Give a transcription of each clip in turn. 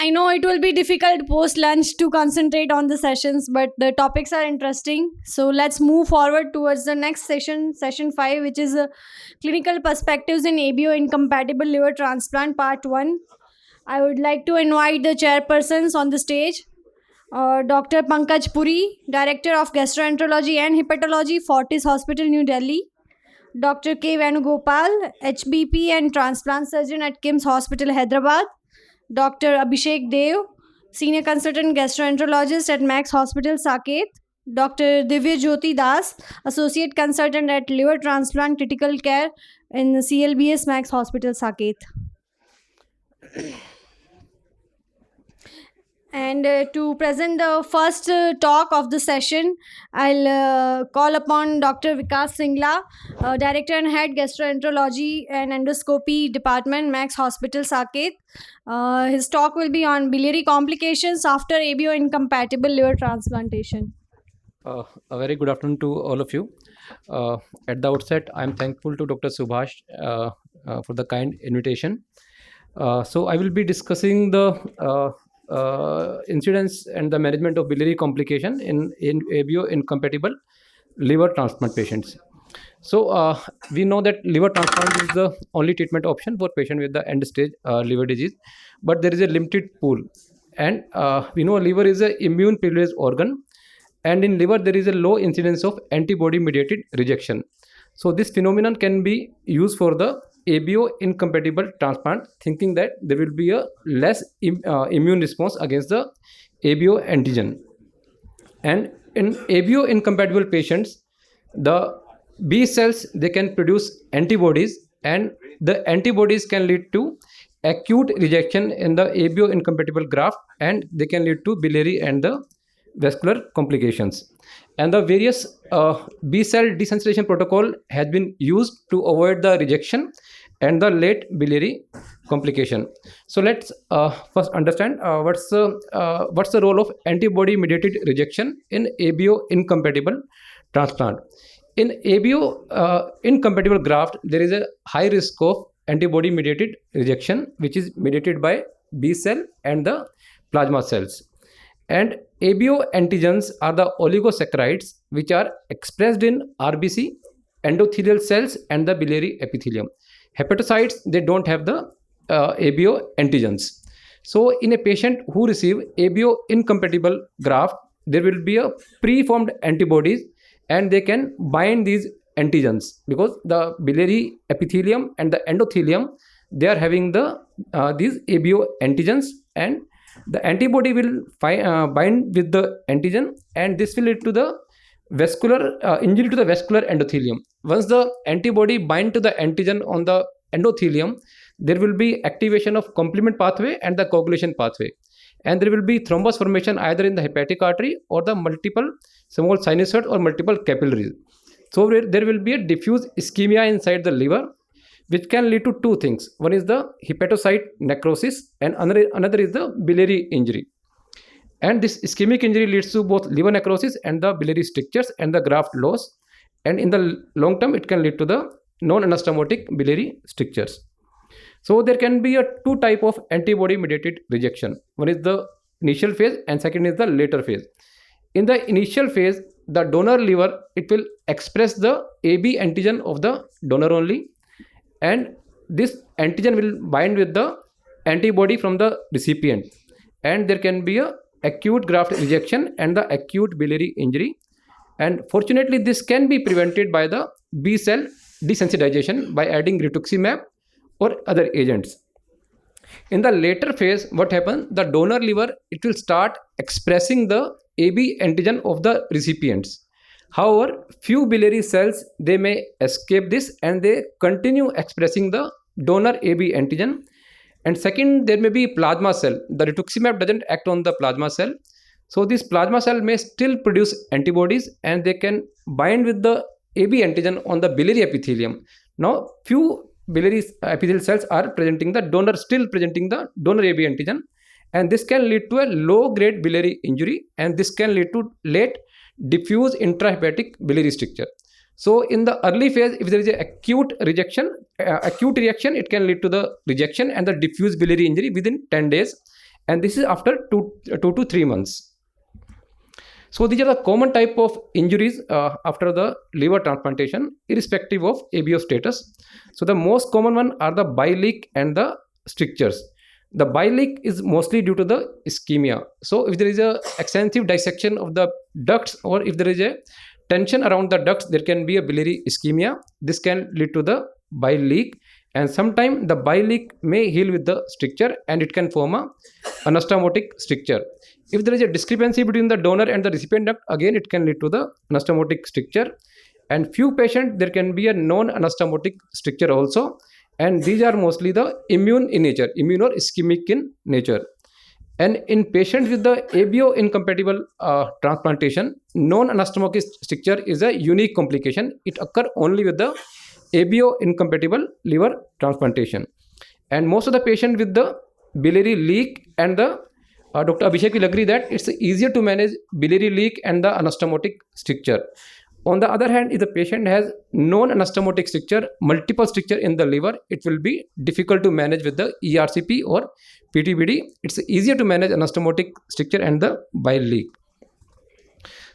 I know it will be difficult post lunch to concentrate on the sessions, but the topics are interesting. So let's move forward towards the next session, session 5, which is clinical perspectives in ABO incompatible liver transplant, part 1. I would like to invite the chairpersons on the stage. Dr. Pankaj Puri, Director of Gastroenterology and Hepatology, Fortis Hospital, New Delhi. Dr. K. Venugopal, HBP and Transplant Surgeon at KIMS Hospital, Hyderabad. Dr. Abhishek Dev, Senior Consultant Gastroenterologist at Max Hospital, Saket. Dr. Divya Jyoti Das, Associate Consultant at Liver Transplant Critical Care in CLBS Max Hospital, Saket. And to present the first talk of the session, I'll call upon Dr. Vikas Singla, Director and Head Gastroenterology and Endoscopy Department, Max Hospital, Saket. His talk will be on biliary complications after ABO incompatible liver transplantation. A very good afternoon to all of you. At the outset, I'm thankful to Dr. Subhash for the kind invitation. So I will be discussing the incidence and the management of biliary complication in ABO incompatible liver transplant patients. So we know that liver transplant is the only treatment option for patient with the end stage liver disease, but there is a limited pool, and we know liver is an immune privileged organ, and in liver there is a low incidence of antibody mediated rejection. So this phenomenon can be used for the ABO incompatible transplant, thinking that there will be a less immune response against the ABO antigen. And in ABO incompatible patients, the B cells, they can produce antibodies, and the antibodies can lead to acute rejection in the ABO incompatible graft, and they can lead to biliary and the vascular complications. And the various B cell desensitization protocol has been used to avoid the rejection and the late biliary complication. So let's first understand what's the role of antibody mediated rejection in ABO incompatible transplant. In ABO incompatible graft, there is a high risk of antibody mediated rejection, which is mediated by B cell and the plasma cells. And ABO antigens are the oligosaccharides which are expressed in RBC, endothelial cells, and the biliary epithelium. Hepatocytes, they don't have the ABO antigens. So in a patient who receive ABO incompatible graft, there will be a preformed antibodies, and they can bind these antigens because the biliary epithelium and the endothelium, they are having the these ABO antigens, and the antibody will bind with the antigen, and this will lead to the vascular injury to the vascular endothelium. Once the antibody bind to the antigen on the endothelium, there will be activation of complement pathway and the coagulation pathway, and there will be thrombus formation either in the hepatic artery or the multiple small sinusoid or multiple capillaries. So there will be a diffuse ischemia inside the liver, which can lead to two things. One is the hepatocyte necrosis, and another is the biliary injury. And this ischemic injury leads to both liver necrosis and the biliary strictures and the graft loss. And in the long term, it can lead to the non-anastomotic biliary strictures. So there can be a two type of antibody mediated rejection. One is the initial phase, and second is the later phase. In the initial phase, the donor liver, it will express the AB antigen of the donor only, and this antigen will bind with the antibody from the recipient, and there can be a acute graft rejection and the acute biliary injury. And fortunately, this can be prevented by the B cell desensitization by adding rituximab or other agents. In the later phase, what happens? The donor liver, it will start expressing the AB antigen of the recipients. However, few biliary cells, they may escape this and they continue expressing the donor AB antigen. And second, there may be plasma cell. The rituximab doesn't act on the plasma cell. So this plasma cell may still produce antibodies, and they can bind with the AB antigen on the biliary epithelium. Now, few biliary epithelial cells are presenting the donor, still presenting the donor AB antigen, and this can lead to a low grade biliary injury, and this can lead to late diffuse intrahepatic biliary stricture. So in the early phase, if there is an acute rejection, it can lead to the rejection and the diffuse biliary injury within 10 days. and this is after 2 to 3 months. So these are the common type of injuries after the liver transplantation, irrespective of ABO status. So the most common one are the bile leak and the strictures. The bile leak is mostly due to the ischemia. So if there is a extensive dissection of the ducts, or if there is a tension around the ducts, there can be a biliary ischemia. This can lead to the bile leak, and sometimes the bile leak may heal with the stricture, and it can form a anastomotic stricture. If there is a discrepancy between the donor and the recipient duct, again it can lead to the anastomotic stricture. And few patients, there can be a non-anastomotic stricture also, and these are mostly the immune in nature, immune or ischemic in nature. And in patients with the ABO incompatible transplantation, non-anastomotic stricture is a unique complication. It occurs only with the ABO incompatible liver transplantation. And most of the patients with the biliary leak and the Dr. Abhishek will agree that it's easier to manage biliary leak and the anastomotic stricture. On the other hand, if the patient has non-anastomotic stricture, multiple stricture in the liver, it will be difficult to manage with the ERCP or PTBD. It's easier to manage anastomotic stricture and the bile leak.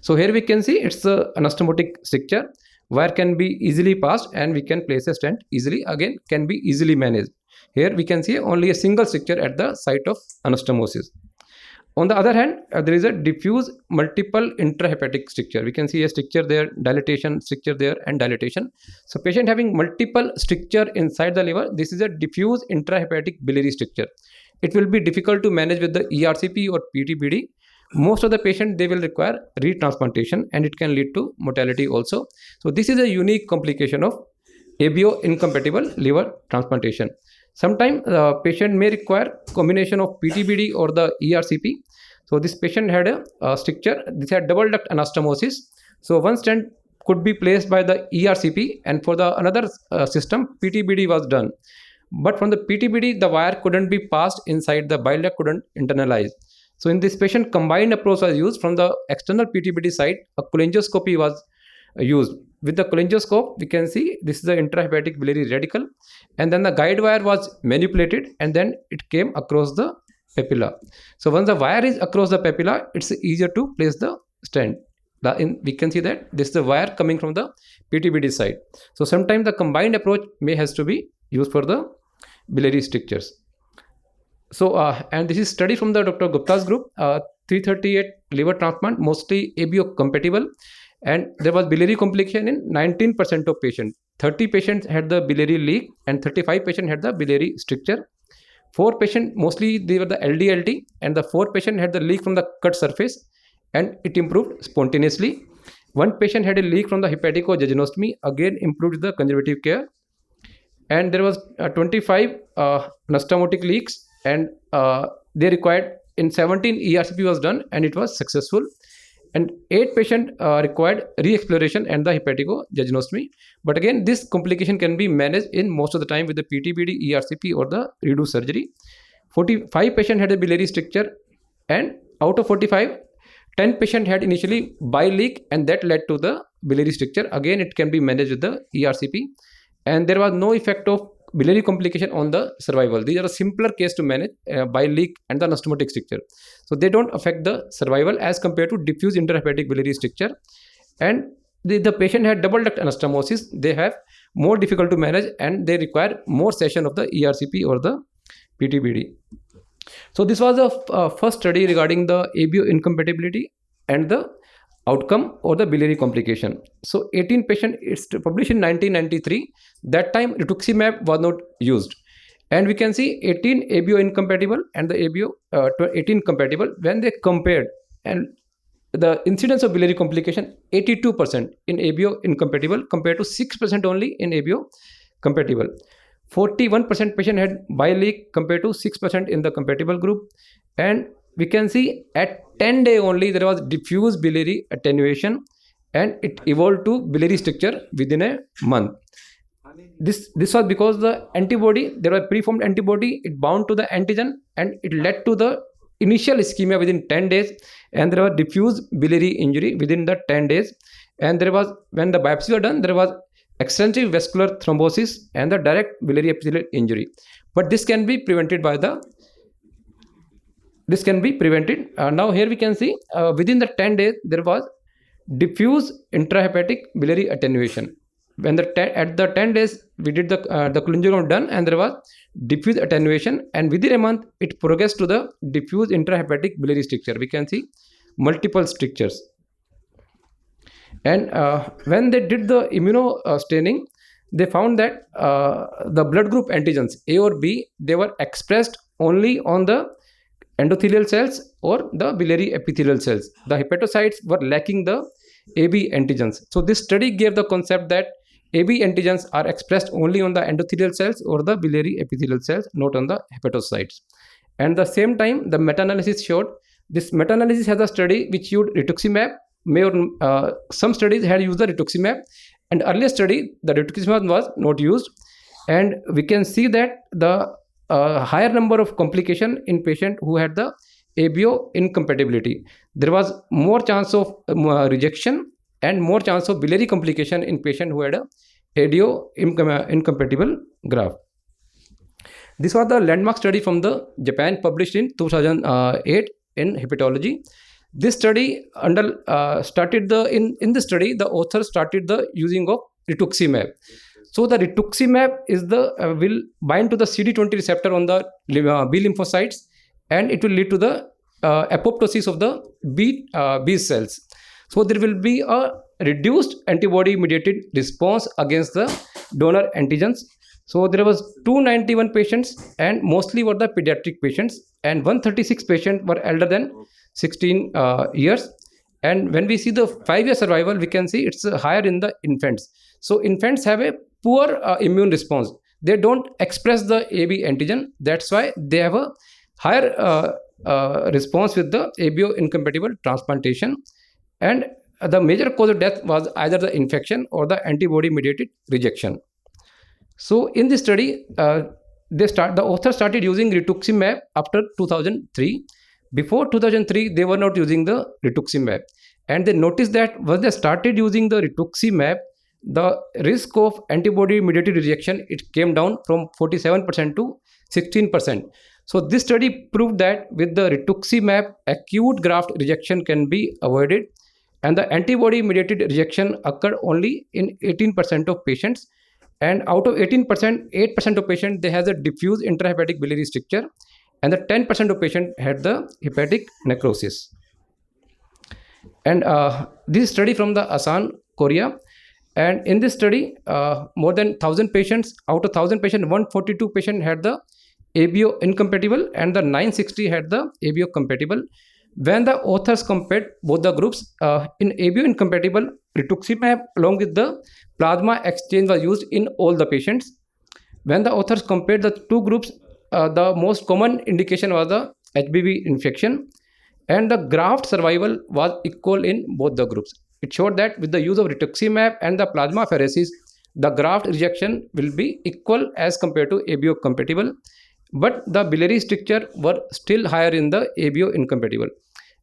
So here we can see it's the anastomotic stricture. Wire can be easily passed and we can place a stent easily, again can be easily managed. Here we can see only a single stricture at the site of anastomosis. On the other hand, there is a diffuse multiple intrahepatic stricture. We can see a stricture there, dilatation, stricture there, and dilatation. So patient having multiple stricture inside the liver, this is a diffuse intrahepatic biliary stricture. It will be difficult to manage with the ERCP or PTBD. Most of the patient, they will require retransplantation, and it can lead to mortality also. So this is a unique complication of ABO incompatible liver transplantation. Sometimes the patient may require combination of PTBD or the ERCP. So this patient had a stricture. This had double duct anastomosis. So one stent could be placed by the ERCP, and for the another system, PTBD was done. But from the PTBD, the wire couldn't be passed inside the bile duct, couldn't internalize. So in this patient, combined approach was used. From the external PTBD side, a cholangioscopy was used. With the cholangioscope, we can see this is the intrahepatic biliary radicle, and then the guide wire was manipulated, and then it came across the papilla. So once the wire is across the papilla, it's easier to place the stent. We can see that this is the wire coming from the PTBD side. So sometimes the combined approach may has to be used for the biliary strictures. So and this is study from the Dr. Gupta's group, 338 liver transplant, mostly ABO compatible. And there was biliary complication in 19% of patients. 30 patients had the biliary leak, and 35 patients had the biliary stricture. 4 patients, mostly they were the LDLT, and the 4 patient had the leak from the cut surface, and it improved spontaneously. 1 patient had a leak from the hepatico-jejunostomy, again improved the conservative care. And there was 25 anastomotic leaks, and they required, in 17 ERCP was done, and it was successful. And 8 patients required re-exploration and the hepatico-jejunostomy. But again, this complication can be managed in most of the time with the PTBD, ERCP, or the redo surgery. 45 patients had a biliary stricture, and out of 45, 10 patients had initially bile leak, and that led to the biliary stricture. Again, it can be managed with the ERCP, and there was no effect of biliary complication on the survival. These are a simpler case to manage, bile leak and the anastomotic stricture. So they don't affect the survival as compared to diffuse intrahepatic biliary stricture. And the patient had double duct anastomosis. They have more difficult to manage, and they require more session of the ERCP or the PTBD. So this was the first study regarding the ABO incompatibility and the outcome or the biliary complication. So 18 patients, it's published in 1993. That time rituximab was not used, and we can see 18 ABO incompatible and the ABO 18 compatible. When they compared, and the incidence of biliary complication 82% in ABO incompatible compared to 6% only in ABO compatible. 41% patient had bile leak compared to 6% in the compatible group. And we can see at 10 day only there was diffuse biliary attenuation, and it evolved to biliary stricture within a month. This was because the antibody, there was preformed antibody, it bound to the antigen, and it led to the initial ischemia within 10 days, and there was diffuse biliary injury within the 10 days. And there was, when the biopsy was done, there was extensive vascular thrombosis and the direct biliary epithelial injury. But this can be prevented by the this can be prevented. Now here we can see within the 10 days there was diffuse intrahepatic biliary attenuation. When at the 10 days we did the cholangiography done, and there was diffuse attenuation, and within a month it progressed to the diffuse intrahepatic biliary stricture. We can see multiple strictures. And when they did the immunostaining, they found that the blood group antigens A or B, they were expressed only on the endothelial cells or the biliary epithelial cells. The hepatocytes were lacking the AB antigens. So this study gave the concept that AB antigens are expressed only on the endothelial cells or the biliary epithelial cells, not on the hepatocytes. And the same time, the meta-analysis showed, this meta-analysis has a study which used rituximab. Some studies had used the rituximab, and earlier study the rituximab was not used, and we can see that the higher number of complication in patient who had the ABO incompatibility. There was more chance of rejection and more chance of biliary complication in patient who had a ABO incompatible graft. This was the landmark study from the Japan, published in 2008 in Hepatology. This study started in this study the authors started the using of rituximab. So the rituximab is will bind to the CD20 receptor on the B lymphocytes, and it will lead to the apoptosis of the B cells. So there will be a reduced antibody mediated response against the donor antigens. So there was 291 patients, and mostly were the pediatric patients, and 136 patients were elder than 16 years. And when we see the 5-year survival, we can see it's higher in the infants. So infants have a poor immune response. They don't express the AB antigen. That's why they have a higher response with the ABO incompatible transplantation. And the major cause of death was either the infection or the antibody mediated rejection. So in this study, the authors started using rituximab after 2003. Before 2003, they were not using the rituximab, and they noticed that when they started using the rituximab, the risk of antibody mediated rejection, it came down from 47% to 16%. So this study proved that with the rituximab, acute graft rejection can be avoided, and the antibody mediated rejection occurred only in 18% of patients. And out of 18%, 8% of patients, they have a diffuse intrahepatic biliary stricture, and the 10% of patients had the hepatic necrosis. And this study from the Asan, Korea, and in this study, more than 1,000 patients, out of 1,000 patients, 142 patients had the ABO incompatible, and the 960 had the ABO compatible. When the authors compared both the groups, in ABO incompatible, rituximab along with the plasma exchange was used in all the patients. When the authors compared the two groups, the most common indication was the HBV infection, and the graft survival was equal in both the groups. It showed that with the use of rituximab and the plasmapheresis, the graft rejection will be equal as compared to ABO compatible, but the biliary stricture were still higher in the ABO incompatible.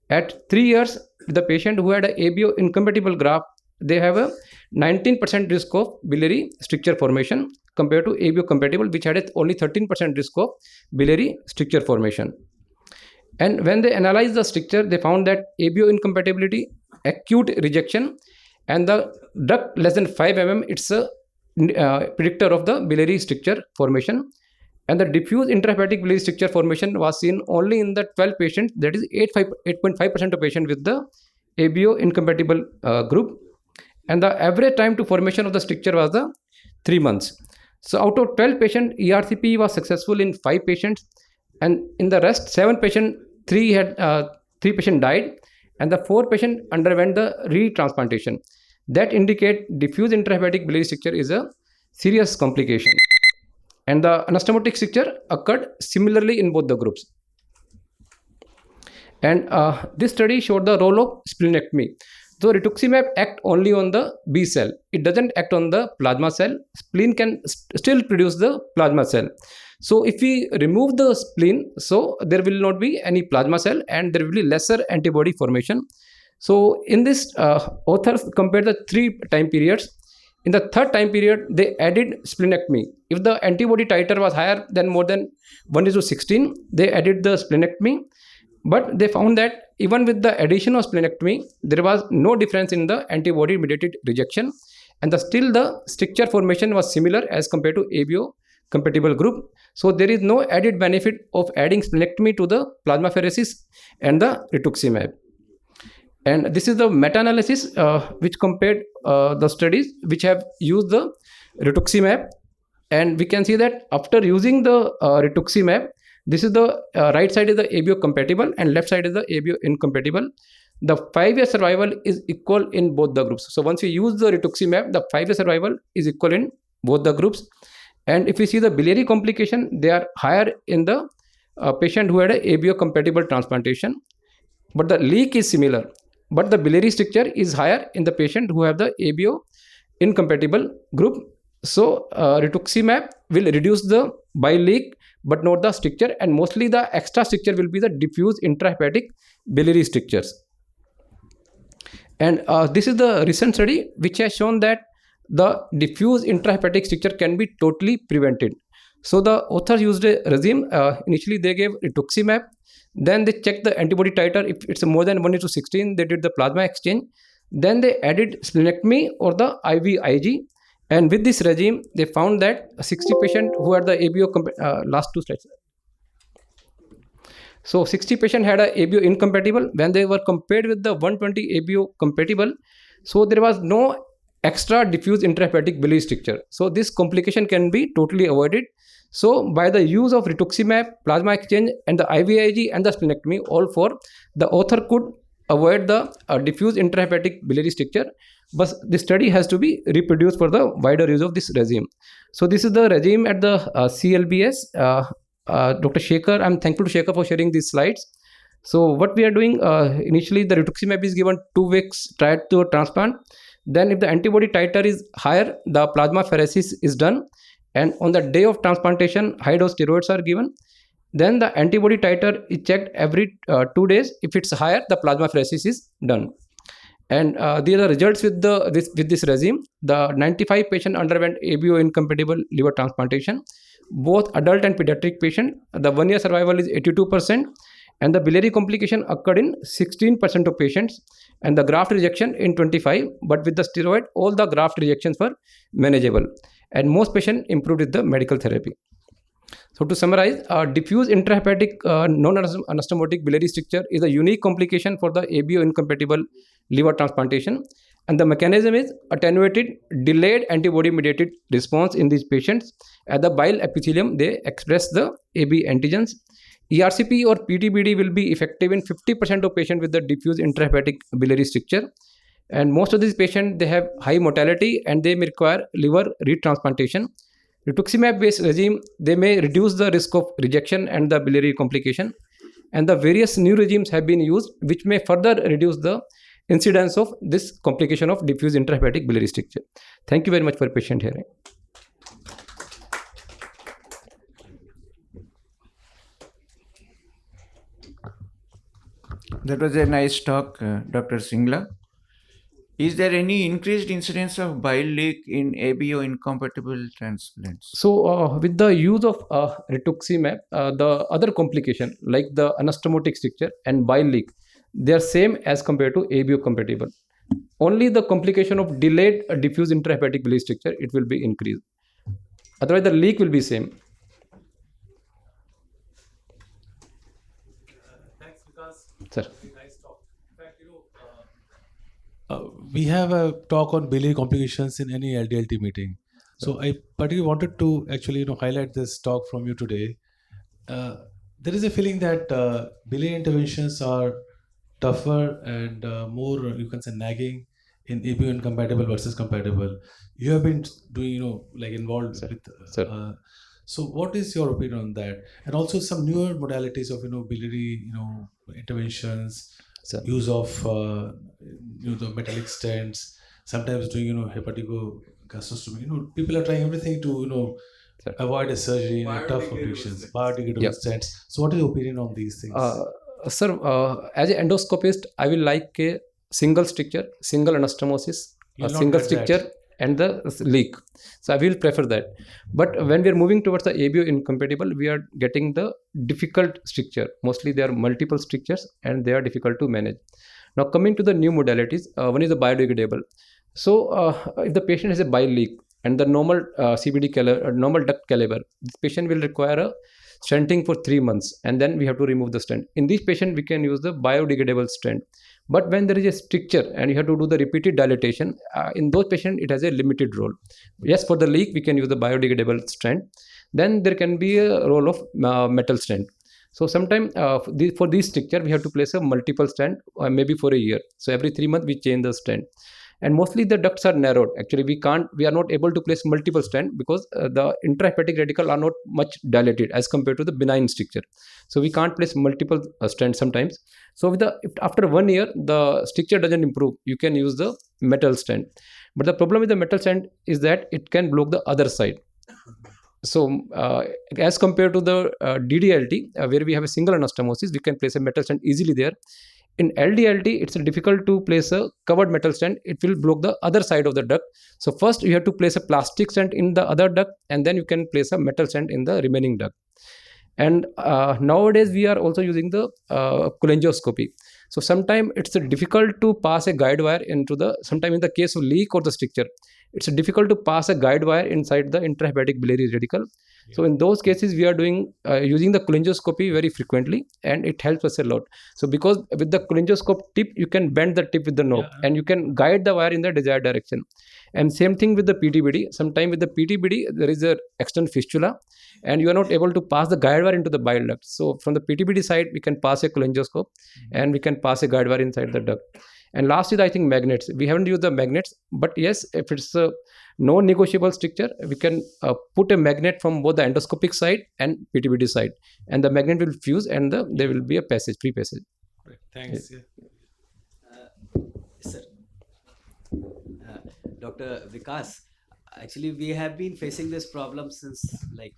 At 3 years, the patient who had a ABO incompatible graft, they have a 19% risk of biliary stricture formation compared to ABO compatible, which had only 13% risk of biliary stricture formation. And when they analyzed the stricture, they found that ABO incompatibility, acute rejection, and the duct less than 5 mm, it's a predictor of the biliary stricture formation. And the diffuse intrahepatic biliary stricture formation was seen only in the 12 patients, that is 8.5% of patients with the ABO incompatible group. And the average time to formation of the stricture was 3 months. So out of 12 patients, ERCP was successful in 5 patients, and in the rest 7 patients, 3 patients died, and the 4 patients underwent the retransplantation. That indicate diffuse intrahepatic biliary stricture is a serious complication. And the anastomotic stricture occurred similarly in both the groups. And this study showed the role of splenectomy. So rituximab acts only on the B cell. It doesn't act on the plasma cell. Spleen can still produce the plasma cell. So if we remove the spleen, so there will not be any plasma cell, and there will be lesser antibody formation. So in this, authors compared the 3 time periods. In the 3rd time period, they added splenectomy. If the antibody titer was higher than more than 1:16, they added the splenectomy. But they found that even with the addition of splenectomy, there was no difference in the antibody-mediated rejection, and still the stricture formation was similar as compared to ABO compatible group. So there is no added benefit of adding splenectomy to the plasmapheresis and the rituximab. And this is the meta-analysis which compared the studies which have used the rituximab, and we can see that after using the rituximab, this is the right side is the ABO compatible and left side is the ABO incompatible. The 5-year survival is equal in both the groups. So once you use the rituximab, the 5-year survival is equal in both the groups. And if you see the biliary complication, they are higher in the patient who had a ABO compatible transplantation, but the leak is similar. But the biliary stricture is higher in the patient who have the ABO incompatible group. So rituximab will reduce the bile leak, but not the stricture, and mostly the extra stricture will be the diffuse intrahepatic biliary strictures. And this is the recent study which has shown that the diffuse intrahepatic stricture can be totally prevented. So the authors used a regime. Initially, they gave rituximab. Then they checked the antibody titer. If it's more than 1:16, they did the plasma exchange. Then they added splenectomy or the IVIG. And with this regime, they found that 60 patients who had the ABO, last two slides. So 60 patients had a ABO incompatible. When they were compared with the 120 ABO compatible, so there was no extra diffuse intrahepatic biliary stricture. So this complication can be totally avoided. So by the use of rituximab, plasma exchange, and the IVIG and the splenectomy, all four, the author could avoid the diffuse intrahepatic biliary stricture. But this study has to be reproduced for the wider use of this regime. So this is the regime at the CLBS. Dr. Shekhar, I'm thankful to Shekhar for sharing these slides. So what we are doing, initially the rituximab is given 2 weeks prior to transplant. Then if the antibody titer is higher, the plasmapheresis is done. And on the day of transplantation, high dose steroids are given. Then the antibody titer is checked every 2 days. If it's higher, the plasmapheresis is done. And these are the results with this regime. The 95 patient underwent ABO incompatible liver transplantation. Both adult and pediatric patient. The 1-year survival is 82%, and the biliary complication occurred in 16% of patients, and the graft rejection in 25. But with the steroid, all the graft rejections were manageable, and most patients improved with the medical therapy. So to summarize, diffuse intrahepatic non-anastomotic biliary stricture is a unique complication for the ABO incompatible liver transplantation, and the mechanism is attenuated delayed antibody-mediated response in these patients. At the bile epithelium, they express the AB antigens. ERCP or PTBD will be effective in 50% of patients with the diffuse intrahepatic biliary stricture. And most of these patients, they have high mortality and they may require liver retransplantation. Rituximab-based regime, they may reduce the risk of rejection and the biliary complication. And the various new regimes have been used, which may further reduce the incidence of this complication of diffuse intrahepatic biliary stricture. Thank you very much for your patient hearing. That was a nice talk, Dr. Singla. Is there any increased incidence of bile leak in ABO incompatible transplants? So with the use of rituximab, the other complication like the anastomotic stricture and bile leak, they are same as compared to ABO compatible. Only the complication of delayed diffuse intrahepatic biliary stricture, it will be increased. Otherwise, the leak will be same. Thanks, Vikas. Sir. Nice talk. In fact, we have a talk on biliary complications in any LDLT meeting. So I particularly wanted to actually highlight this talk from you today. There is a feeling that biliary interventions are tougher and more, you can say, nagging in ABO incompatible versus compatible. You have been doing, involved Sir. with. Sir. So what is your opinion on that? And also some newer modalities of biliary interventions, Sir. use of the metallic stents, sometimes doing hepatico-gastrostomy. People are trying everything to Sir. avoid a surgery in a tough conditions, biodegradable stents. So what is your opinion on these things? Sir, as an endoscopist, I will like a single stricture, single anastomosis, You'll a not single get stricture, that. and the leak. So I will prefer that. But when we are moving towards the ABO incompatible, we are getting the difficult stricture. Mostly there are multiple strictures and they are difficult to manage. Now coming to the new modalities, one is the biodegradable. So if the patient has a bile leak and the normal CBD caliber, normal duct caliber, this patient will require a stenting for 3 months, and then we have to remove the stent. In this patient, we can use the biodegradable stent. But when there is a stricture and you have to do the repeated dilatation, in those patients, it has a limited role. Yes, for the leak, we can use the biodegradable stent. Then there can be a role of metal stent. So sometimes for this stricture, we have to place a multiple stent, maybe for a year. So every 3 months, we change the stent. And mostly the ducts are narrowed. Actually, we are not able to place multiple stent because the intrahepatic radical are not much dilated as compared to the benign stricture. So we can't place multiple stents sometimes. So if after 1 year the stricture doesn't improve, you can use the metal stent. But the problem with the metal stent is that it can block the other side. So as compared to the DDLT, where we have a single anastomosis, we can place a metal stent easily there. In LDLT, it's difficult to place a covered metal stent. It will block the other side of the duct. So first you have to place a plastic stent in the other duct, and then you can place a metal stent in the remaining duct. And nowadays we are also using the cholangioscopy. So sometimes it's difficult to pass a guide wire into the, sometimes in the case of leak or the stricture, it's difficult to pass a guide wire inside the intrahepatic biliary radical. So in those cases, we are doing using the cholangioscopy very frequently, and it helps us a lot. So because with the cholangioscope tip, you can bend the tip with the knob, and you can guide the wire in the desired direction. And same thing with the PTBD. Sometimes with the PTBD, there is a external fistula, and you are not able to pass the guide wire into the bile duct. So from the PTBD side, we can pass a cholangioscope, and we can pass a guide wire inside the duct. And last is, I think, magnets. We haven't used the magnets, but yes, if it's a no negotiable stricture, we can put a magnet from both the endoscopic side and PTBD side, and the magnet will fuse, and there will be a passage, free passage. Right. Thanks. Yeah. Sir, Dr. Vikas, actually we have been facing this problem since like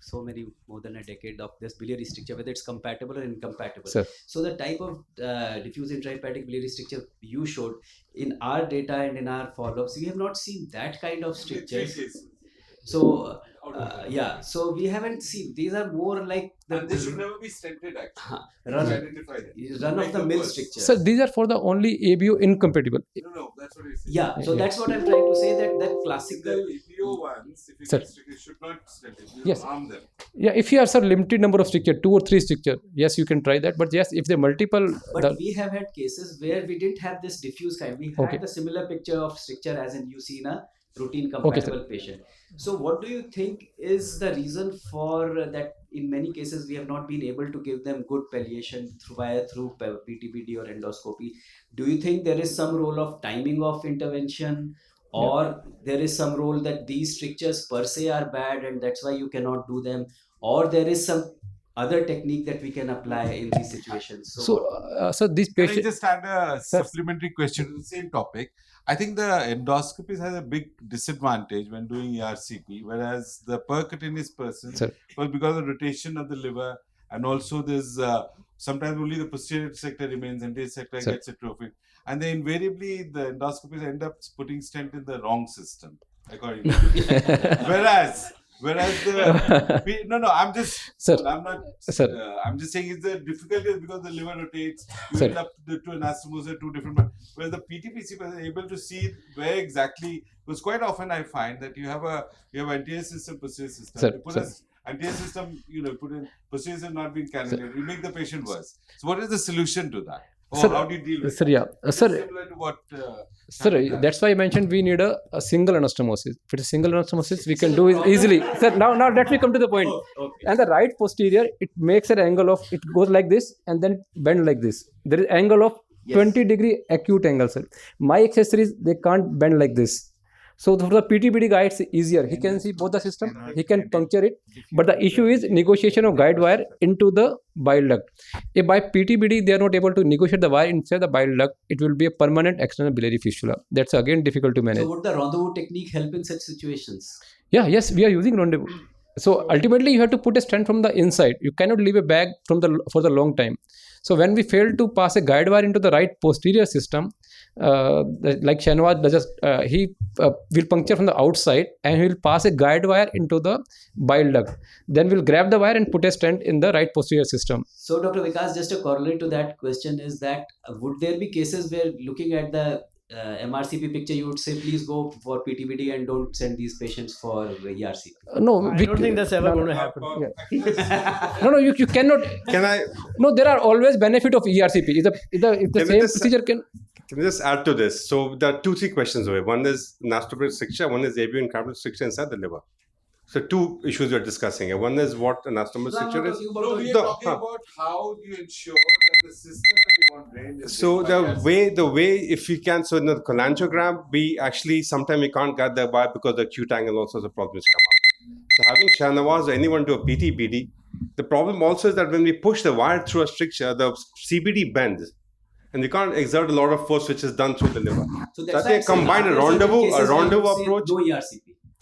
more than a decade of this biliary stricture, whether it's compatible or incompatible. Sir. So the type of diffuse intrahepatic biliary stricture you showed, in our data and in our follow-ups, we have not seen that kind of strictures. So yeah, so we haven't seen, these are more like and they should never be stented actually. Run of the mill strictures. So these are for the only ABO incompatible. No, that's what it is. Yeah, so that's what I'm trying to say, that classical The ABO ones, if you Sir. get stented, should not stent it. You Yes. harm them. Yeah, if you have some limited number of stricture, 2 or 3 stricture, yes, you can try that. But yes, if they're multiple, But we have had cases where we didn't have this diffuse kind. We had Okay. the similar picture of stricture as in you see in a routine Okay, compatible patient. So what do you think is the reason for that? In many cases, we have not been able to give them good palliation through PTBD or endoscopy. Do you think there is some role of timing of intervention, or there is some role that these strictures per se are bad and that's why you cannot do them, or there is some other technique that we can apply in these situations? so this Can I patient, just add a Sir. supplementary question to the same topic? I think the endoscopies has a big disadvantage when doing ERCP, whereas the percutaneous person, Sir. well, because of rotation of the liver, and also there's sometimes only the posterior sector remains, anterior sector Sir. gets atrophied, and then invariably the endoscopies end up putting stent in the wrong system, according to me. Whereas the I'm Sir. I'm just saying it's the difficulty is because the liver rotates, you Sir. end up to anastomosis, two different. Whereas the PTPC was able to see where exactly, because quite often I find that you have anterior system, posterior system. Sir, You put sir. a anterior system, put in posterior system not being cannulated, you make the patient worse. So what is the solution to that? Or Sir, how do you deal with sir, it? yeah, It's sir. similar to what Sir, that's why I mentioned we need a single anastomosis. If it's a single anastomosis, we can do it easily. Sir, now let me come to the point. okay. And the right posterior, it makes an angle of, it goes like this and then bend like this. There is angle of Yes. 20-degree acute angle, sir. My accessories, they can't bend like this. So for the PTBD guy, it's easier. He can see both the system. He can puncture it. But the issue is negotiation of guide wire into the bile duct. If by PTBD, they are not able to negotiate the wire inside the bile duct, it will be a permanent external biliary fistula. That's again difficult to manage. So would the rendezvous technique help in such situations? Yeah, yes, we are using rendezvous. So ultimately, you have to put a stent from the inside. You cannot leave a bag for the long time. So when we fail to pass a guide wire into the right posterior system, like Shanwaz does, he will puncture from the outside and he will pass a guide wire into the bile duct. Then we'll grab the wire and put a stent in the right posterior system. So, Dr. Vikas, just a corollary to that question is that would there be cases where looking at the MRCP picture, you would say, please go for PTBD and don't send these patients for ERCP? No, I don't think that's ever going to happen. No, you cannot. Can I No, there are always benefit of ERCP. If the Can I same just- procedure can. Can I just add to this? So there are 2-3 questions away. One is anastomotic stricture, one is ABOi incompatible stricture inside the liver. So 2 issues we're discussing here. One is what anastomotic stricture is. No, we are talking about how you ensure that the system that you want drained is So drained by the way if we can, so in the cholangiogram, we actually sometimes we can't get the wire because the acute angle also has a problems come up. So having Shanawaz or anyone do a PTBD, the problem also is that when we push the wire through a stricture, the CBD bends. And we can't exert a lot of force which is done through the liver. So I think combine a rendezvous approach. No ERCP.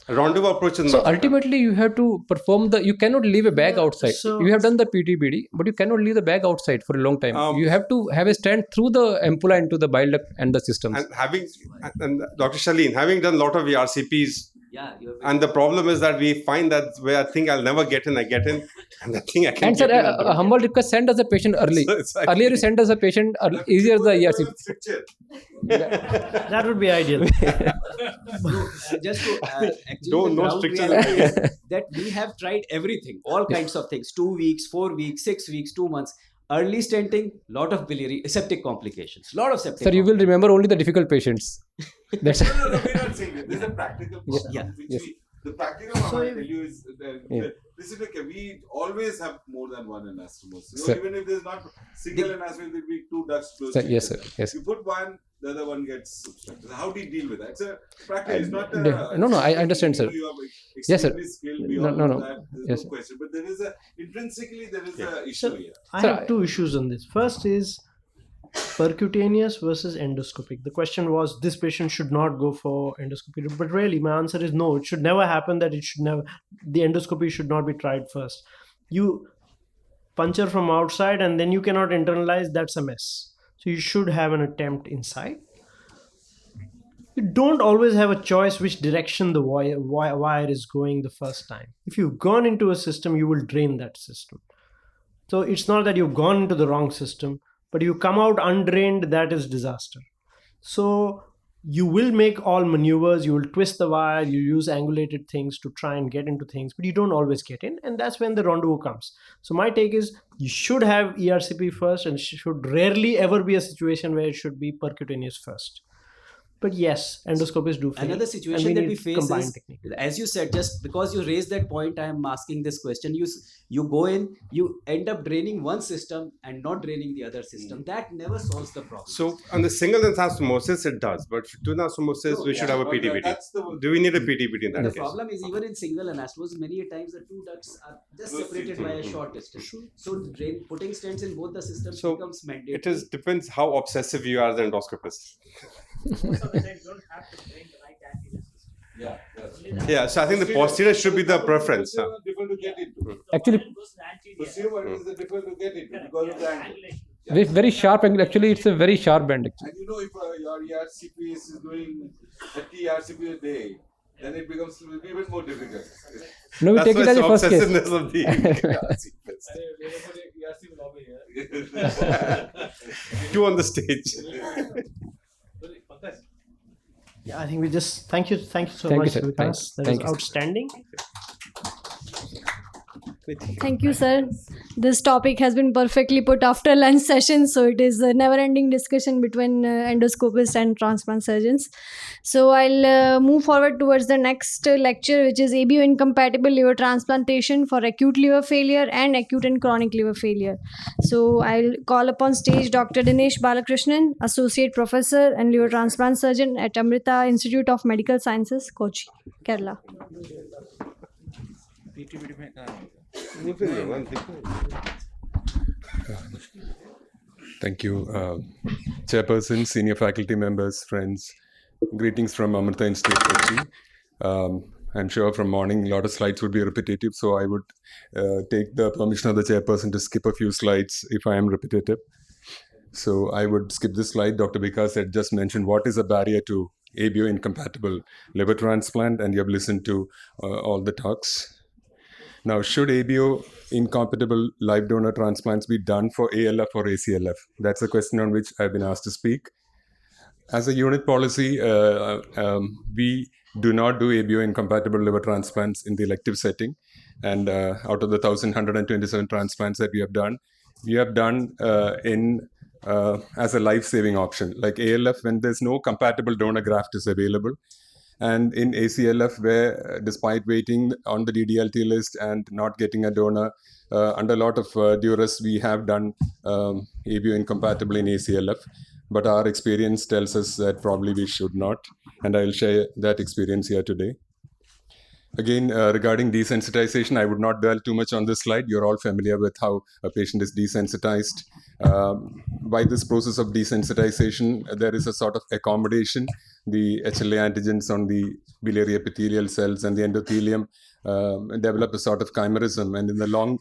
A rendezvous approach is So not. ultimately, you have to perform you cannot leave a bag outside. So- You have done the PTBD, but you cannot leave the bag outside for a long time. Um, You have to have a stent through the ampulla into the bile duct and the systems. And Dr. Shaleen, having done a lot of ERCPs, Yeah, you have and the problem is that we find that where I think I'll never get in, I get in, and I think I can And sir, get in. I a don't humble request: send us a patient early. So it's like- Earlier you send us a patient, easier the ERCP. stricture. That would be ideal. just to actually No- the no ground stricture. reality is that we have tried everything, all kinds of things, 2 weeks, 4 weeks, 6 weeks, 2 months. Early stenting, lot of biliary septic complications, lot of septic. Sir, you will remember only the difficult patients. That's No, we're not saying that. This is a practical problem. Yeah. Which Yes. the practical one I So want if- to tell you is that Yeah. this is like we always have more than one anastomosis. Sir. Even if there's not single anastomosis, there'll be 2 ducts close. Sir, to yes, each sir. other. Yes. You put one, the other one gets obstructed. So how do you deal with that? It's a practice. It's not No, I understand, sir. You are Yes, sir. extremely skilled No, beyond no. that. There's Yes, no sir. question. But there is intrinsically there is a issue Sir, here. I Sir, have 2 issues on this. First is percutaneous versus endoscopic. The question was this patient should not go for endoscopy, but really my answer is no. It should never happen that the endoscopy should not be tried first. You puncture from outside and then you cannot internalize, that's a mess. So you should have an attempt inside. You don't always have a choice which direction the wire is going the first time. If you've gone into a system, you will drain that system. So it's not that you've gone into the wrong system, but you come out undrained, that is disaster. So you will make all maneuvers, you will twist the wire, you use angulated things to try and get into things, but you don't always get in, and that's when the rendezvous comes. So my take is you should have ERCP first, and should rarely ever be a situation where it should be percutaneous first. But yes, endoscopists do fail. Another and situation that we need face combined is, technique. as you said, just because you raised that point, I am asking this question. You go in, you end up draining one system and not draining the other system. That never solves the problem. So on the single anastomosis, it does, but for 2 anastomosis, No, we should yeah, have a But PTBD. that's the Do we need a PTBD in But that the case? problem is even in single anastomosis, many a times the 2 ducts are just separated by a short distance. So putting stents in both the systems So becomes mandatory. It is depends how obsessive you are as an endoscopist. Yeah. Yeah, so I think the posterior should be the preference. huh? Difficult to get into. Actually, Posterior is difficult to get into because of the angle. very, very sharp angle. Actually, it's a very sharp bend. Actually. And if your ERCP is doing 30 ERCP a day, then it becomes even more difficult. No, we That's take why it as a it's first case. obsessiveness of the Two on the stage. Yeah, I think we just thank you so Thank you, much, sir. Vikas. That Thank is you. outstanding. Thank you, sir. This topic has been perfectly put after lunch session, so it is a never-ending discussion between endoscopists and transplant surgeons. So I'll move forward towards the next lecture, which is ABOi incompatible liver transplantation for acute liver failure and acute and chronic liver failure. So I'll call upon stage Dr. Dinesh Balakrishnan, Associate Professor and Liver Transplant Surgeon at Amrita Institute of Medical Sciences, Kochi, Kerala. Thank you, Chairperson, senior faculty members, friends. Greetings from Amrita Institute, Kochi. I'm sure from morning a lot of slides would be repetitive, so I would take the permission of the Chairperson to skip a few slides if I am repetitive. So I would skip this slide. Dr. Vikas had just mentioned what is a barrier to ABO incompatible liver transplant, and you have listened to all the talks. Now, should ABO incompatible live donor transplants be done for ALF or ACLF? That's a question on which I've been asked to speak. As a unit policy, we do not do ABO incompatible liver transplants in the elective setting. And out of the 1,127 transplants that we have done as a life-saving option. Like ALF, when there's no compatible donor graft is available, and in ACLF, where despite waiting on the DDLT list and not getting a donor, under a lot of duress, we have done ABO incompatible in ACLF. But our experience tells us that probably we should not. And I'll share that experience here today. Again, regarding desensitization, I would not dwell too much on this slide. You're all familiar with how a patient is desensitized. By this process of desensitization, there is a sort of accommodation. The HLA antigens on the biliary epithelial cells and the endothelium develop a sort of chimerism. And in the long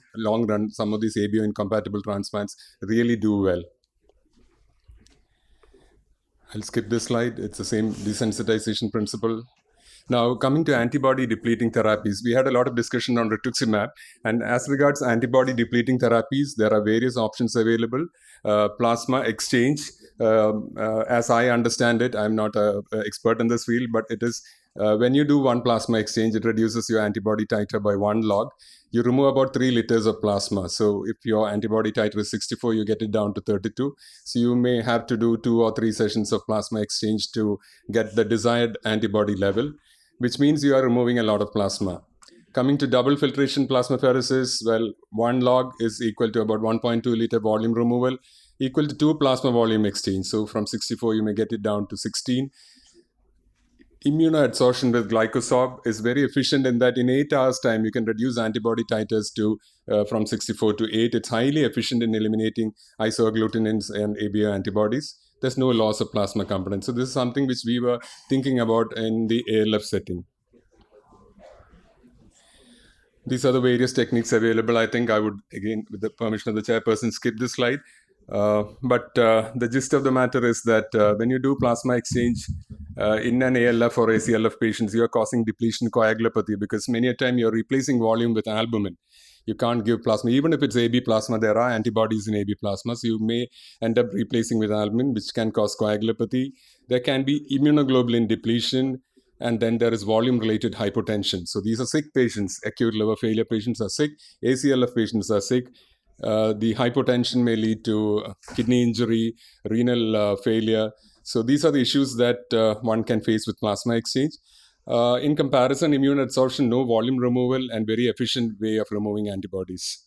run, some of these ABO incompatible transplants really do well. I'll skip this slide. It's the same desensitization principle. Now, coming to antibody-depleting therapies, we had a lot of discussion on rituximab. And as regards antibody-depleting therapies, there are various options available. Plasma exchange, as I understand it, I'm not an expert in this field, but it is when you do one plasma exchange, it reduces your antibody titer by 1 log. You remove about 3 liters of plasma. So if your antibody titer is 64, you get it down to 32. So you may have to do 2 or 3 sessions of plasma exchange to get the desired antibody level, which means you are removing a lot of plasma. Coming to double filtration plasmapheresis, well, 1 log is equal to about 1.2 liter volume removal, equal to 2 plasma volume exchange. So from 64, you may get it down to 16. Immunoadsorption with glycosorb is very efficient in that in 8 hours time, you can reduce antibody titers to from 64 to 8. It's highly efficient in eliminating isoagglutinins and ABO antibodies. There's no loss of plasma component. So this is something which we were thinking about in the ALF setting. These are the various techniques available. I think I would, again, with the permission of the chairperson, skip this slide. But the gist of the matter is that when you do plasma exchange in an ALF or ACLF patients, you are causing depletion coagulopathy because many a time you're replacing volume with albumin. You can't give plasma. Even if it's AB plasma, there are antibodies in AB plasma. So you may end up replacing with albumin, which can cause coagulopathy. There can be immunoglobulin depletion, and then there is volume-related hypotension. So these are sick patients. Acute liver failure patients are sick. ACLF patients are sick. The hypotension may lead to kidney injury, renal failure. So these are the issues that one can face with plasma exchange. In comparison, immune adsorption, no volume removal, and very efficient way of removing antibodies.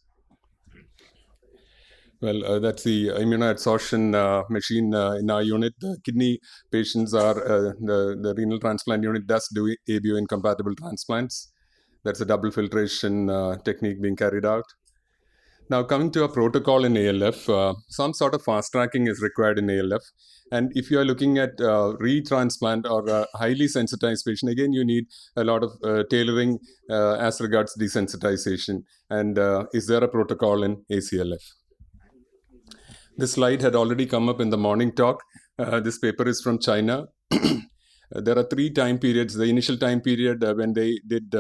Well, that's the immunoadsorption machine in our unit. The kidney patients are, the renal transplant unit does do ABO incompatible transplants. That's a double filtration technique being carried out. Now, coming to a protocol in ALF, some sort of fast tracking is required in ALF. And if you are looking at retransplant or a highly sensitized patient, again, you need a lot of tailoring as regards desensitization. And is there a protocol in ACLF? This slide had already come up in the morning talk. This paper is from China. There are 3 time periods. The initial time period when they did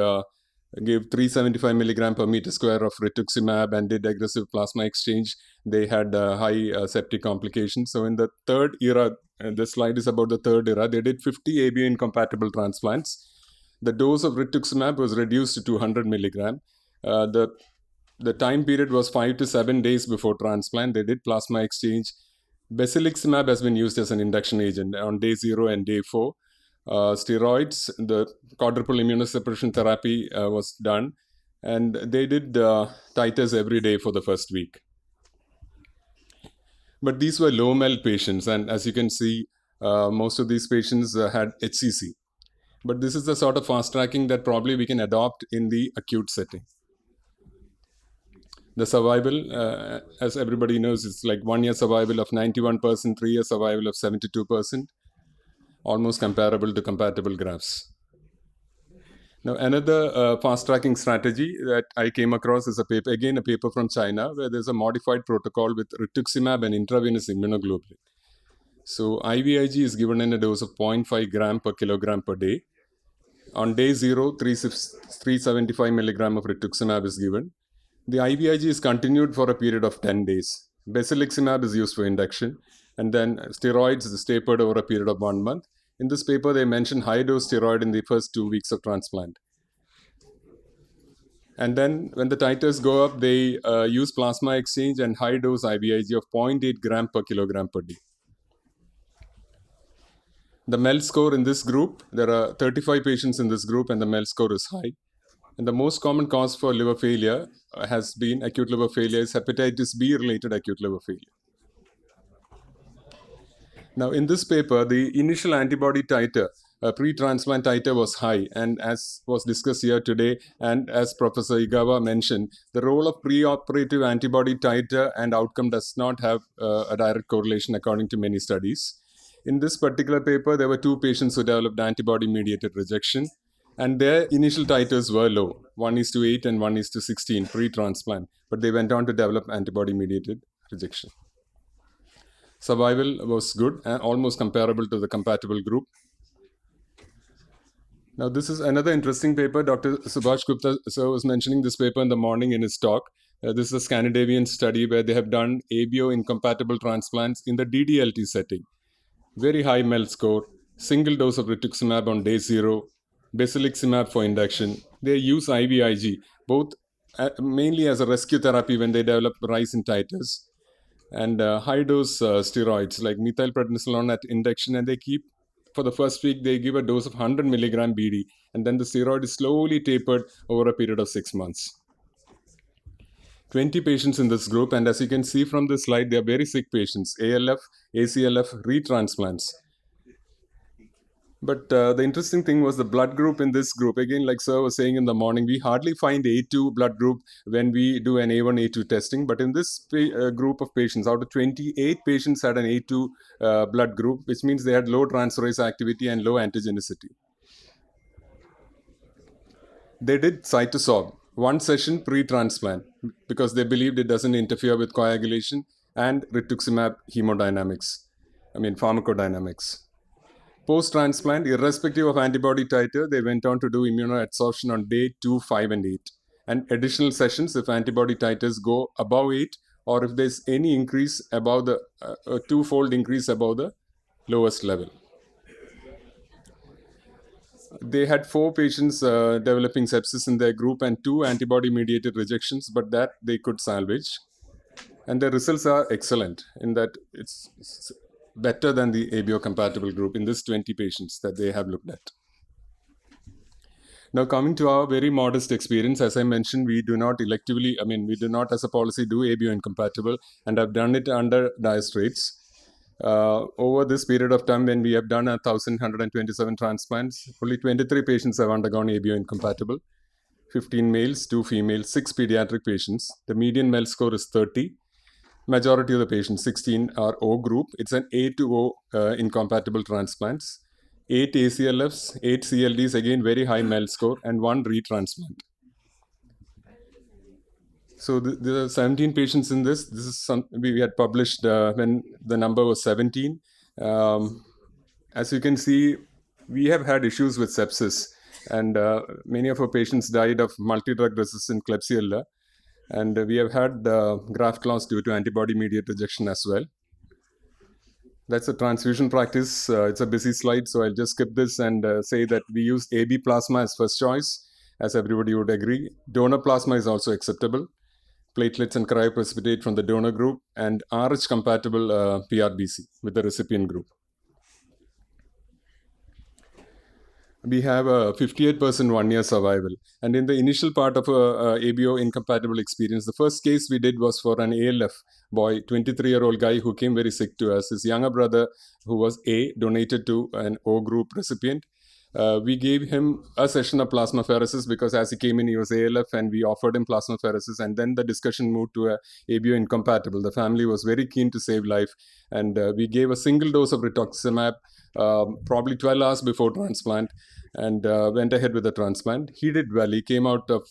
gave 375 milligram per meter square of rituximab and did aggressive plasma exchange, they had high septic complications. So in the third era, the slide is about the third era, they did 50 ABO incompatible transplants. The dose of rituximab was reduced to 200 milligram. The time period was 5 to 7 days before transplant. They did plasma exchange. Basiliximab has been used as an induction agent on day 0 and day 4. Steroids, the quadruple immunosuppression therapy was done, and they did titers every day for the first week. But these were low MEL patients, and as you can see, most of these patients had HCC. But this is the sort of fast tracking that probably we can adopt in the acute setting. The survival, as everybody knows, it's like 1 year survival of 91%, 3 year survival of 72%. Almost comparable to compatible grafts. Now, another fast-tracking strategy that I came across is a paper from China, where there's a modified protocol with rituximab and intravenous immunoglobulin. So IVIG is given in a dose of 0.5 gram per kilogram per day. On day 0, 375 milligram of rituximab is given. The IVIG is continued for a period of 10 days. Basiliximab is used for induction, and then steroids is tapered over a period of 1 month. In this paper, they mention high-dose steroid in the first 2 weeks of transplant. And then when the titers go up, they use plasma exchange and high-dose IVIG of 0.8 gram per kilogram per day. The MEL score in this group, there are 35 patients in this group, and the MEL score is high. And the most common cause for liver failure has been acute liver failure, is hepatitis B related acute liver failure. Now, in this paper, the initial antibody titer, pre-transplant titer, was high. And as was discussed here today, and as Professor Igawa mentioned, the role of preoperative antibody titer and outcome does not have a direct correlation according to many studies. In this particular paper, there were 2 patients who developed antibody-mediated rejection, and their initial titers were low, 1:8 and 1:16 pre-transplant, but they went on to develop antibody-mediated rejection. Survival was good and almost comparable to the compatible group. Now, this is another interesting paper. Dr. Subhash Gupta sir was mentioning this paper in the morning in his talk. This is a Scandinavian study where they have done ABOi incompatible transplants in the DDLT setting. Very high MEL score, single dose of rituximab on day 0, basiliximab for induction. They use IVIG, both mainly as a rescue therapy when they develop rise in titers, and high-dose steroids like methylprednisolone at induction, and they keep, for the first week, they give a dose of 100 milligram BD, and then the steroid is slowly tapered over a period of 6 months. 20 patients in this group, and as you can see from this slide, they are very sick patients, ALF, ACLF, retransplants. But the interesting thing was the blood group in this group. Again, like sir was saying in the morning, we hardly find A2 blood group when we do an A1, A2 testing. But in this group of patients, out of 28 patients had an A2 blood group, which means they had low transferase activity and low antigenicity. They did cytosorb, 1 session pre-transplant, because they believed it doesn't interfere with coagulation, and rituximab pharmacodynamics. Post-transplant, irrespective of antibody titer, they went on to do immunoadsorption on day 2, 5, and 8. And additional sessions if antibody titers go above 8, or if there's any increase above the, twofold increase above the lowest level. They had 4 patients developing sepsis in their group and 2 antibody-mediated rejections, but that they could salvage. And the results are excellent in that it's better than the ABOi compatible group in this 20 patients that they have looked at. Now, coming to our very modest experience, as I mentioned, we do not electively, we do not as a policy do ABOi incompatible, and have done it under dire straits. Over this period of time, when we have done 1,127 transplants, only 23 patients have undergone ABOi incompatible, 15 males, 2 females, 6 pediatric patients. The median MEL score is 30. Majority of the patients, 16, are O group. It's an A to O incompatible transplants. 8 ACLFs, 8 CLDs, again very high MEL score, and 1 retransplant. So there are 17 patients in this. This is we had published when the number was 17. As you can see, we have had issues with sepsis, and many of our patients died of multi-drug resistant Klebsiella. And we have had graft loss due to antibody-mediated rejection as well. That's a transfusion practice. It's a busy slide, so I'll just skip this and say that we use AB plasma as first choice, as everybody would agree. Donor plasma is also acceptable. Platelets and cryoprecipitate from the donor group, and RH-compatible PRBC with the recipient group. We have a 58% 1-year survival. And in the initial part of ABOi incompatible experience, the first case we did was for an ALF boy, 23-year-old guy who came very sick to us. His younger brother, who was A, donated to an O group recipient. We gave him a session of plasmapheresis because as he came in, he was ALF, and we offered him plasmapheresis. And then the discussion moved to a ABOi incompatible. The family was very keen to save life, and we gave a single dose of rituximab probably 12 hours before transplant, and went ahead with the transplant. He did well. He came out of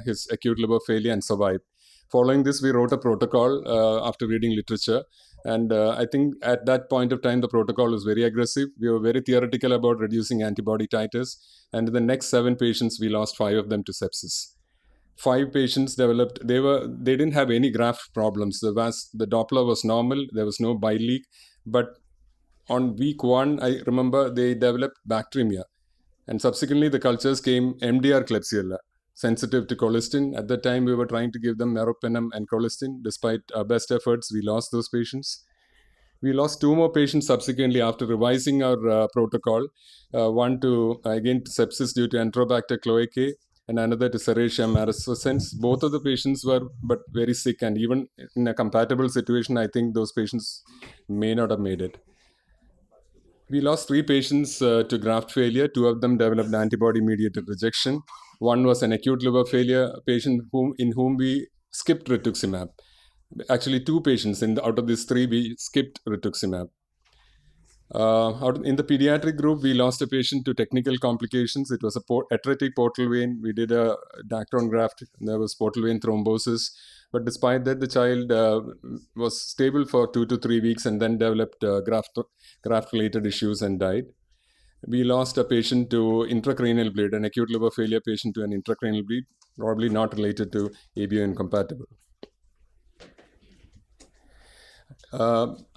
his acute liver failure and survived. Following this, we wrote a protocol after reading literature. And I think at that point of time, the protocol was very aggressive. We were very theoretical about reducing antibody titers. And in the next 7 patients, we lost 5 of them to sepsis. 5 patients developed, they didn't have any graft problems. The Doppler was normal. There was no bile leak. But on week 1, I remember they developed bacteremia. And subsequently, the cultures came MDR Klebsiella, sensitive to colistin. At that time, we were trying to give them meropenem and colistin. Despite our best efforts, we lost those patients. We lost 2 more patients subsequently after revising our protocol. One to, again, to sepsis due to Enterobacter cloacae, and another to Serratia marascens. Both of the patients were but very sick, and even in a compatible situation, I think those patients may not have made it. We lost 3 patients to graft failure. 2 of them developed antibody-mediated rejection. One was an acute liver failure patient in whom we skipped rituximab. Actually, 2 patients out of these 3, we skipped rituximab. In the pediatric group, we lost a patient to technical complications. It was a atretic portal vein. We did a Dacron graft. There was portal vein thrombosis. But despite that, the child was stable for 2 to 3 weeks and then developed graft-related issues and died. We lost a patient to intracranial bleed, an acute liver failure patient to an intracranial bleed, probably not related to ABOi incompatible.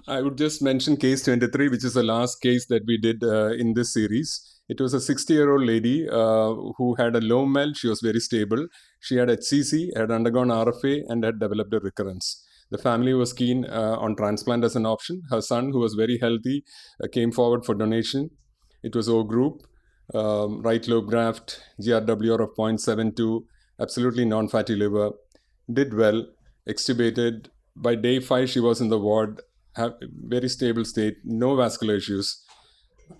I would just mention case 23, which is the last case that we did in this series. It was a 60-year-old lady who had a low MEL. She was very stable. She had HCC, had undergone RFA, and had developed a recurrence. The family was keen on transplant as an option. Her son, who was very healthy, came forward for donation. It was O group, right lobe graft, GRWR of 0.72, absolutely non-fatty liver, did well, extubated. By day 5, she was in the ward, very stable state, no vascular issues.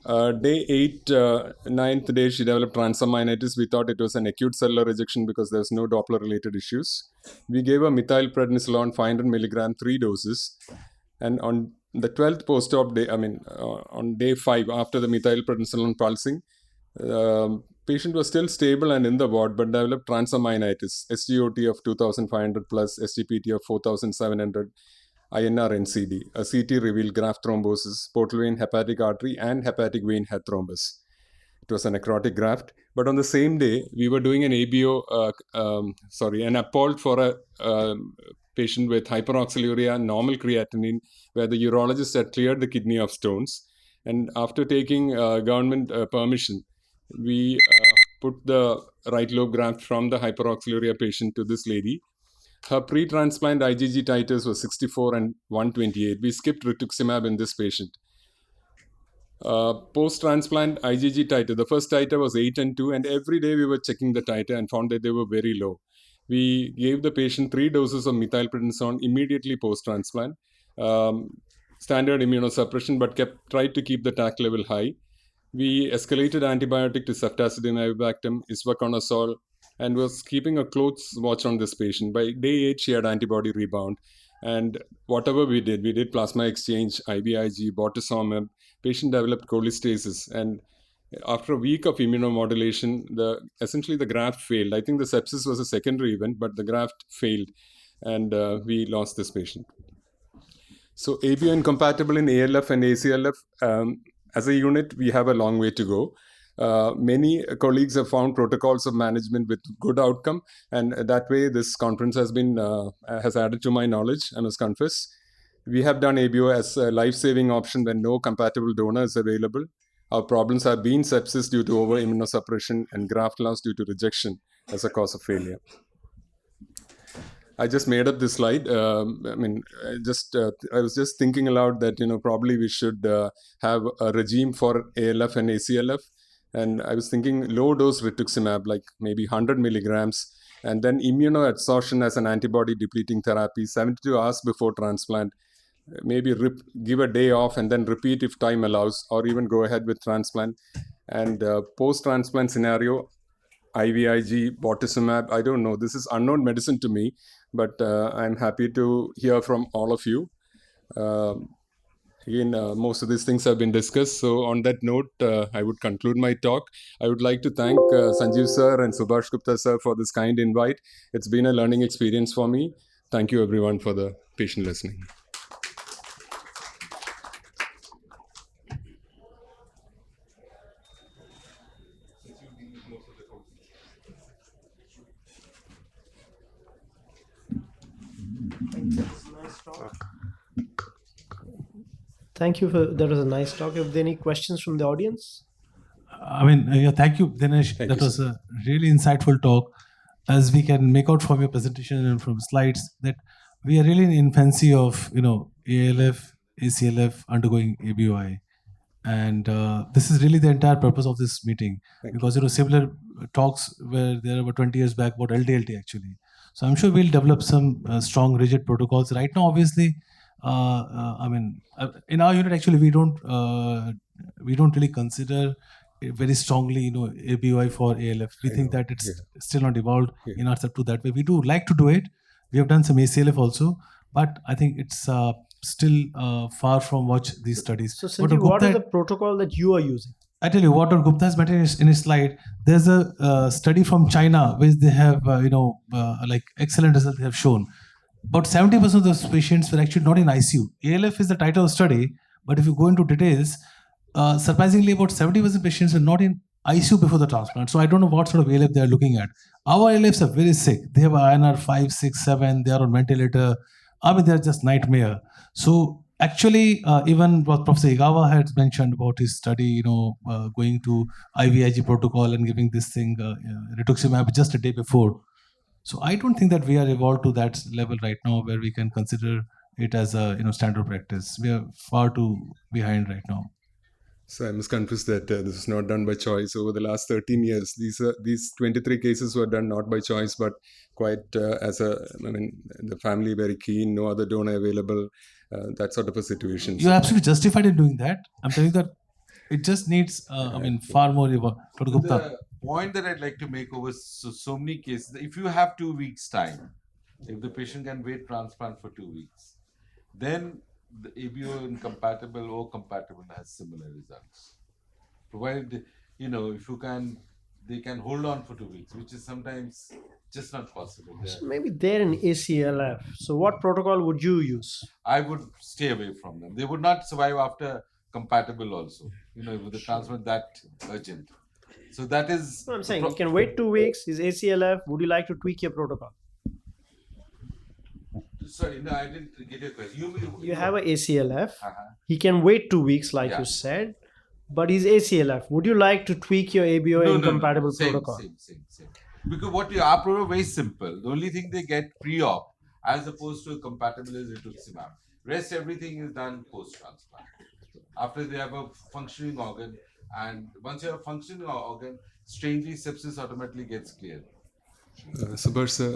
Day 8, 9th day, she developed transaminitis. We thought it was an acute cellular rejection because there was no Doppler-related issues. We gave her methylprednisolone 500 milligram, 3 doses. And on the 12th post-op day, on day 5, after the methylprednisolone pulsing, patient was still stable and in the ward, but developed transaminitis, SGOT of 2,500 plus, SGPT of 4,700, INR NCD. A CT revealed graft thrombosis, portal vein, hepatic artery, and hepatic vein had thrombus. It was a necrotic graft. But on the same day, we were doing an ABO, an ABOi for a patient with hyperoxaluria, normal creatinine, where the urologist had cleared the kidney of stones. And after taking government permission, we put the right lobe graft from the hyperoxaluria patient to this lady. Her pre-transplant IgG titers was 64 and 128. We skipped rituximab in this patient. Post-transplant IgG titer, the first titer was 8 and 2, and every day we were checking the titer and found that they were very low. We gave the patient 3 doses of methylprednisolone immediately post-transplant. Standard immunosuppression, but tried to keep the TAC level high. We escalated antibiotic to ceftazidime, avibactam, isavuconazole, and was keeping a close watch on this patient. By day 8, she had antibody rebound. And whatever we did plasma exchange, IVIG, bortezomib. Patient developed cholestasis. And after a week of immunomodulation, essentially the graft failed. I think the sepsis was a secondary event, but the graft failed. And we lost this patient. So ABOi incompatible in ALF and ACLF, as a unit, we have a long way to go. Many colleagues have found protocols of management with good outcome, and that way this conference has added to my knowledge, I must confess. We have done ABO as a life-saving option when no compatible donor is available. Our problems have been sepsis due to over-immunosuppression and graft loss due to rejection as a cause of failure. I just made up this slide. I was just thinking aloud that probably we should have a regime for ALF and ACLF, and I was thinking low dose rituximab, like maybe 100 milligrams, and then immunoadsorption as an antibody depleting therapy 72 hours before transplant. Maybe give a day off and then repeat if time allows, or even go ahead with transplant. And post-transplant scenario, IVIG, bortezomib, I don't know. This is unknown medicine to me, but I'm happy to hear from all of you. Again, most of these things have been discussed. So on that note, I would conclude my talk. I would like to thank Sanjeev sir and Subhash Gupta sir for this kind invite. It's been a learning experience for me. Thank you everyone for the patient listening. Thank you for that was a nice talk. If there are any questions from the audience? I mean, yeah, thank you, Dinesh. Thank that you, was a really insightful talk. As we can make out from your presentation and from slides, that we are really in infancy of ALF, ACLF undergoing ABOI, and this is really the entire purpose of this meeting. Thank Because similar talks were there about 20 years back about LDLT actually. So I'm sure we'll develop some strong, rigid protocols. Right now, obviously, I mean, in our unit actually we don't really consider very strongly, ABOI for ALF. We think that it's still not evolved in our to that way. We do like to do it. We have done some ACLF also, but I think it's still far from watch these studies. So, Sanjeev, what is the protocol that you are using? I tell you what Dr. Gupta has mentioned in his slide. There's a study from China which they have, like excellent results they have shown. About 70% of those patients were actually not in ICU. ALF is the title of the study, but if you go into details, surprisingly, about 70% patients were not in ICU before the transplant. So I don't know what sort of ALF they are looking at. Our ALFs are very sick. They have INR 5, 6, 7. They are on ventilator. I mean, they're just nightmare. So actually, even what Professor Igawa had mentioned about his study, going to IVIG protocol and giving this thing, rituximab, just a day before. So I don't think that we are evolved to that level right now where we can consider it as a standard practice. We are far too behind right now. So I must confess that this is not done by choice. Over the last 13 years, these 23 cases were done not by choice, but quite the family very keen, no other donor available, that sort of a situation. You're absolutely justified in doing that. I'm telling you that it just needs, far more. Dr. Gupta. The point that I'd like to make over so many cases, if you have 2 weeks time, if the patient can wait transplant for 2 weeks, then the ABO incompatible or compatible has similar results. Provided, if they can hold on for 2 weeks, which is sometimes just not possible. So maybe they're in ACLF. So what protocol would you use? I would stay away from them. They would not survive after compatible also, with the transplant that urgent. So that is... No, I'm saying you can wait 2 weeks, is ACLF. Would you like to tweak your protocol? Sorry, no, I didn't get your question. You have a ACLF. He can wait 2 weeks, like you said, but he's ACLF. Would you like to tweak your ABOi incompatible protocol? Same. Because our protocol is very simple. The only thing they get pre-op, as opposed to compatible, is rituximab. Rest everything is done post-transplant. After they have a functioning organ, and once you have a functioning organ, strangely sepsis automatically gets cleared. Subhash sir,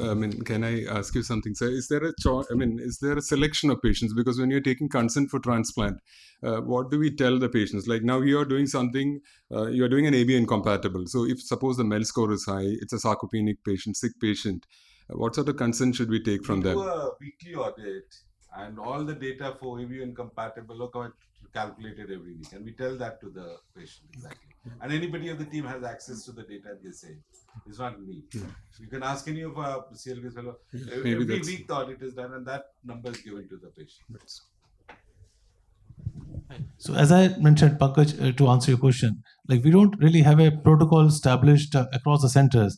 can I ask you something, sir? Is there a selection of patients? Because when you're taking consent for transplant, what do we tell the patients? Like now you are doing something, you are doing an ABO incompatible. So if suppose the MEL score is high, it's a sarcopenic patient, sick patient, what sort of consent should we take from them? We do a weekly audit, and all the data for ABO incompatible are calculated every week, and we tell that to the patient exactly. And anybody of the team has access to the data, they say. It's not me. So you can ask any of our CLV fellow. Every week the audit is done, and that number is given to the patient. So as I mentioned, Pankaj, to answer your question, like we don't really have a protocol established across the centers.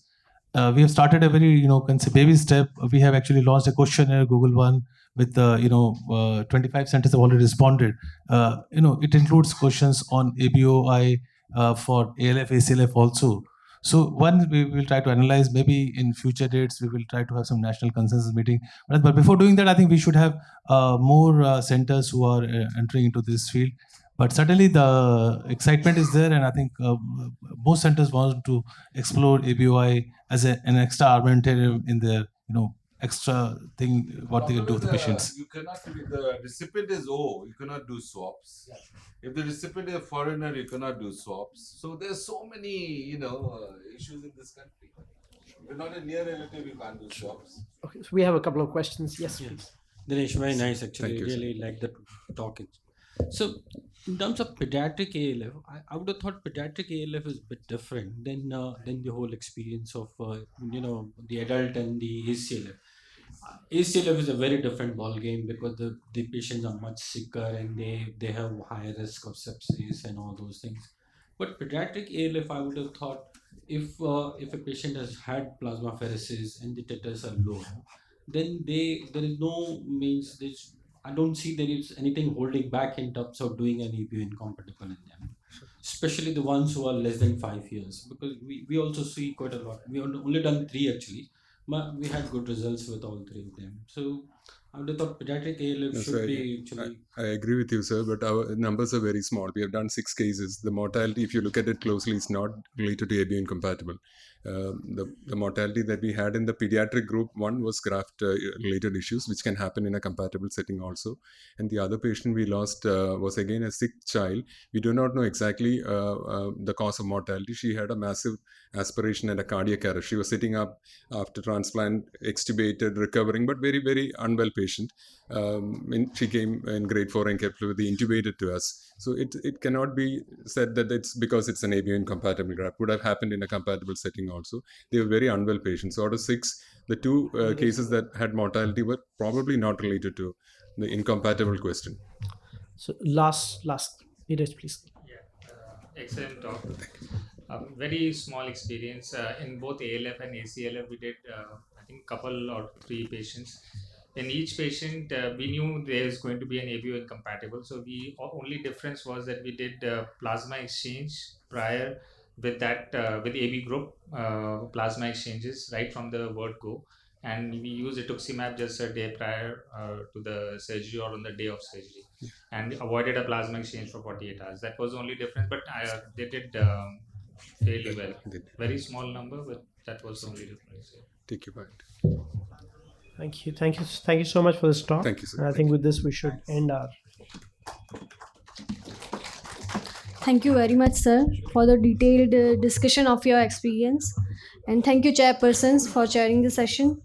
We have started a very, baby step. We have actually launched a questionnaire, Google one, with 25 centers have already responded. It includes questions on ABOI for ALF, ACLF also. So one, we will try to analyze. Maybe in future dates, we will try to have some national consensus meeting. But before doing that, I think we should have more centers who are entering into this field. But certainly the excitement is there, and I think most centers want to explore ABOI as an extra armamentarium in their extra thing what they can do with the patients? You cannot, if the recipient is O, you cannot do swaps. If the recipient is a foreigner, you cannot do swaps. So there's so many, issues in this country. If you're not a near relative, you can't do swaps. Okay, so we have a couple of questions. Yes, please. Dinesh, very nice actually. Thank you, sir. Really like the talk. So, in terms of pediatric ALF, I would have thought pediatric ALF is a bit different than the whole experience of the adult and the ACLF. ACLF is a very different ball game because the patients are much sicker and they have higher risk of sepsis and all those things. But pediatric ALF, I would have thought if a patient has had plasmapheresis and the titers are low, then there is no means this. I don't see there is anything holding back in terms of doing an ABO incompatible in them, especially the ones who are less than 5 years. Because we also see quite a lot. We have only done 3 actually, but we had good results with all 3 of them. So I would have thought pediatric ALF No, should sir, be actually. I agree with you, sir, but our numbers are very small. We have done 6 cases. The mortality, if you look at it closely, is not related to ABO incompatible. The mortality that we had in the pediatric group, one was graft related issues, which can happen in a compatible setting also. And the other patient we lost was again a sick child. We do not know exactly the cause of mortality. She had a massive aspiration and a cardiac arrest. She was sitting up after transplant, extubated, recovering, but very, very unwell patient. She came in grade 4 and kept intubated to us. So it cannot be said that it's because it's an ABO incompatible graft. Would have happened in a compatible setting also. They were very unwell patients. So out of 6, the 2 cases that had mortality were probably not related to the incompatible question. So last, Neeraj, please. Excellent talk. Very small experience in both ALF and ACLF. We did, I think, couple or 3 patients. In each patient, we knew there is going to be an ABO incompatible. So the only difference was that we did plasma exchange prior with that with AB group plasma exchanges right from the word go, and we used rituximab just a day prior to the surgery or on the day of surgery, and avoided a plasma exchange for 48 hours. That was the only difference, but they did fairly well. Very small number, but that was the only difference. Take your point. Thank you so much for this talk. Thank you, sir. And I think with this we should end our. Thank you very much, sir, for the detailed discussion of your experience. And thank you, chairpersons, for chairing the session.